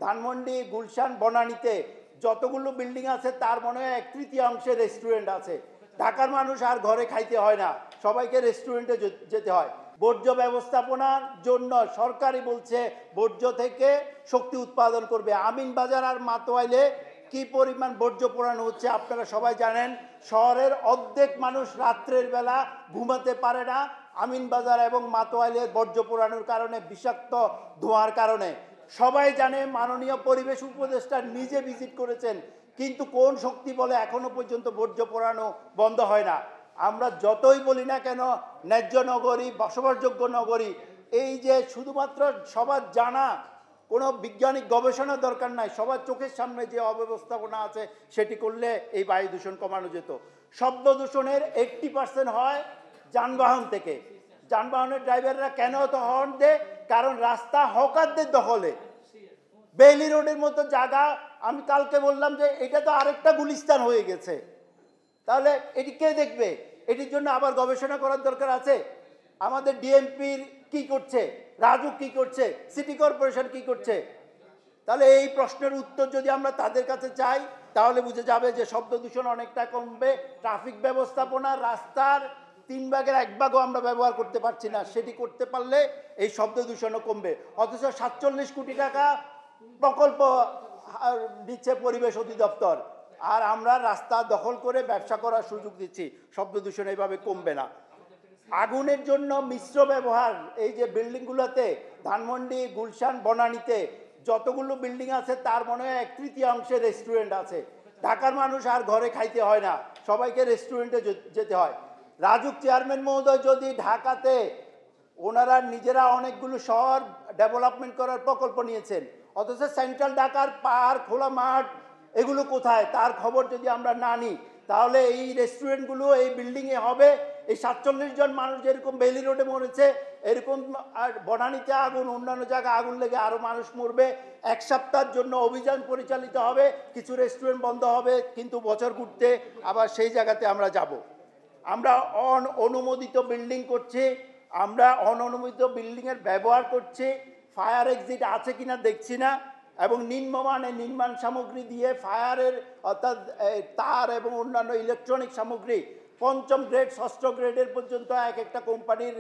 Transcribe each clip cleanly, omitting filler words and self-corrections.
ধানমন্ডি, গুলশান, বনানীতে যতগুলো বিল্ডিং আছে তার মনে হয় 1/3 রেস্টুরেন্ট আছে। ঢাকার মানুষ আর ঘরে খাইতে হয় না, সবাইকে রেস্টুরেন্টে যেতে হয়। বর্জ্য ব্যবস্থাপনার জন্য সরকারই বলছে বর্জ্য থেকে শক্তি উৎপাদন করবে। আমিনবাজার আর মাতোয়াইলে কি পরিমাণ বর্জ্য পোড়ানো হচ্ছে আপনারা সবাই জানেন। শহরের অর্ধেক মানুষ রাত্রের বেলা ঘুমাতে পারে না আমিনবাজার এবং মাতোয়াইলের বর্জ্য পোড়ানোর কারণে, বিষাক্ত ধোঁয়ার কারণে। সবাই জানে, মাননীয় পরিবেশ উপদেষ্টা নিজে ভিজিট করেছেন, কিন্তু কোন শক্তি বলে এখনো পর্যন্ত বর্জ্য পোড়ানো বন্ধ হয় না। আমরা যতই বলি না কেন ন্যায্য নগরী, বসবাসযোগ্য নগরী, এই যে শুধুমাত্র সবার জানা, কোনো বৈজ্ঞানিক গবেষণা দরকার নাই, সবার চোখের সামনে যে অব্যবস্থাপনা আছে সেটি করলে এই বায়ু দূষণ কমানো যেত। শব্দ দূষণের 80% হয় যানবাহন থেকে। যানবাহনের ড্রাইভাররা কেন তো হর্ন দেয়? কারণ রাস্তা হকারদের দখলে। বেইলি রোডের মতো জায়গা, আমি কালকে বললাম যে এটা তো আরেকটা গুলিস্তান হয়ে গেছে, তাহলে এটি কে দেখবে? এটির জন্য আবার গবেষণা করার দরকার আছে। আমাদের ডিএমপির কি করছে, রাজু কি করছে, সিটি কর্পোরেশন কি করছে? তাহলে এই প্রশ্নের উত্তর যদি আমরা তাদের কাছে চাই তাহলে বুঝে যাবে যে শব্দ দূষণ অনেকটা কমবে। ট্রাফিক ব্যবস্থাপনা, রাস্তার 1/3 আমরা ব্যবহার করতে পারছি না, সেটি করতে পারলে এই শব্দ দূষণও কমবে। অথচ 47 কোটি টাকা প্রকল্প দিচ্ছে পরিবেশ অধিদপ্তর, আর আমরা রাস্তা দখল করে ব্যবসা করার সুযোগ দিচ্ছি। শব্দ দূষণ এইভাবে কমবে না। আগুনের জন্য মিশ্র ব্যবহার, এই যে বিল্ডিংগুলোতে ধানমন্ডি, গুলশান, বনানীতে যতগুলো বিল্ডিং আছে তার মনে হয় 1/3 রেস্টুরেন্ট আছে। ঢাকার মানুষ আর ঘরে খাইতে হয় না, সবাইকে রেস্টুরেন্টে যেতে হয়। রাজুক চেয়ারম্যান মহোদয় যদি ঢাকাতে, ওনারা নিজেরা অনেকগুলো শহর ডেভেলপমেন্ট করার প্রকল্প নিয়েছেন, অথচ সেন্ট্রাল ঢাকার পার্ক, খোলা মাঠ, এগুলো কোথায় তার খবর যদি আমরা না নিই, তাহলে এই রেস্টুরেন্টগুলো এই বিল্ডিংয়ে হবে। এই 47 জন মানুষ যেরকম বেইলি রোডে মরেছে, এরকম আর বনানীতে আগুন, অন্যান্য জায়গায় আগুন লেগে আরও মানুষ মরবে। 1 সপ্তাহের জন্য অভিযান পরিচালিত হবে, কিছু রেস্টুরেন্ট বন্ধ হবে, কিন্তু বছর ঘুরতে আবার সেই জায়গাতে আমরা যাব। আমরা অনুমোদিত বিল্ডিং করছি, আমরা অননুমোদিত বিল্ডিংয়ের ব্যবহার করছি, ফায়ার এক্সিট আছে কিনা দেখছি না, এবং নিম্নমানের নির্মাণ সামগ্রী দিয়ে ফায়ারের অর্থাৎ তার এবং অন্যান্য ইলেকট্রনিক সামগ্রী 5ম গ্রেড 6ষ্ঠ গ্রেডের পর্যন্ত এক একটা কোম্পানির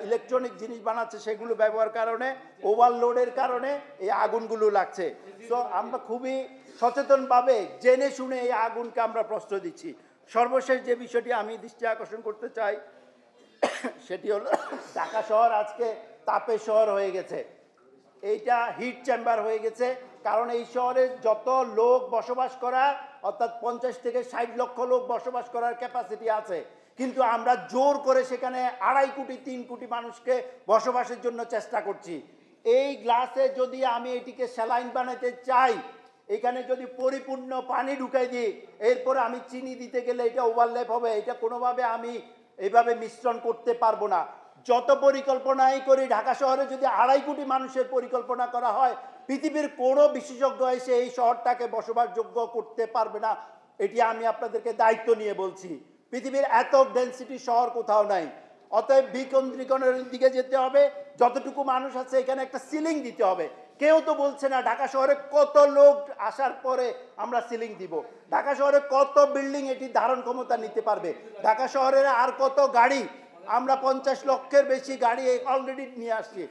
ইলেকট্রনিক জিনিস বানাচ্ছে, সেগুলো ব্যবহার কারণে, ওভারলোডের কারণে এই আগুনগুলো লাগছে। তো আমরা খুবই সচেতনভাবে জেনে শুনে এই আগুনকে আমরা প্রশ্রয় দিচ্ছি। সর্বশেষ যে বিষয়টি আমি দৃষ্টি আকর্ষণ করতে চাই সেটি হলো ঢাকা শহর আজকে তাপের শহর হয়ে গেছে, এইটা হিট চেম্বার হয়ে গেছে। কারণ এই শহরে যত লোক বসবাস করা, অর্থাৎ 50 থেকে 60 লক্ষ লোক বসবাস করার ক্যাপাসিটি আছে, কিন্তু আমরা জোর করে সেখানে 2.5 কোটি 3 কোটি মানুষকে বসবাসের জন্য চেষ্টা করছি। এই গ্লাসে যদি আমি এটিকে স্যালাইন বানাতে চাই, এখানে যদি পরিপূর্ণ পানি ঢুকাই দিই, এরপরে আমি চিনি দিতে গেলে এটা ওভারল্যাপ হবে, এটা কোনোভাবে আমি এইভাবে মিশ্রণ করতে পারবো না। যত পরিকল্পনাই করি, ঢাকা শহরে যদি 2.5 কোটি মানুষের পরিকল্পনা করা হয়, পৃথিবীর কোনো বিশেষজ্ঞ এসে এই শহরটাকে বসবাসযোগ্য করতে পারবে না। এটি আমি আপনাদেরকে দায়িত্ব নিয়ে বলছি। পৃথিবীর এত ডেনসিটি শহর কোথাও নাই। অতএব বিকেন্দ্রীকরণের দিকে যেতে হবে। যতটুকু মানুষ আছে এখানে একটা সিলিং দিতে হবে। কেউ তো বলছে না ঢাকা শহরে কত লোক আসার পরে আমরা সিলিং দিব, ঢাকা শহরে কত বিল্ডিং এটি ধারণ ক্ষমতা নিতে পারবে, ঢাকা শহরের আর কত গাড়ি, আমরা 50 লক্ষের বেশি গাড়ি অলরেডি নিয়ে আসছি।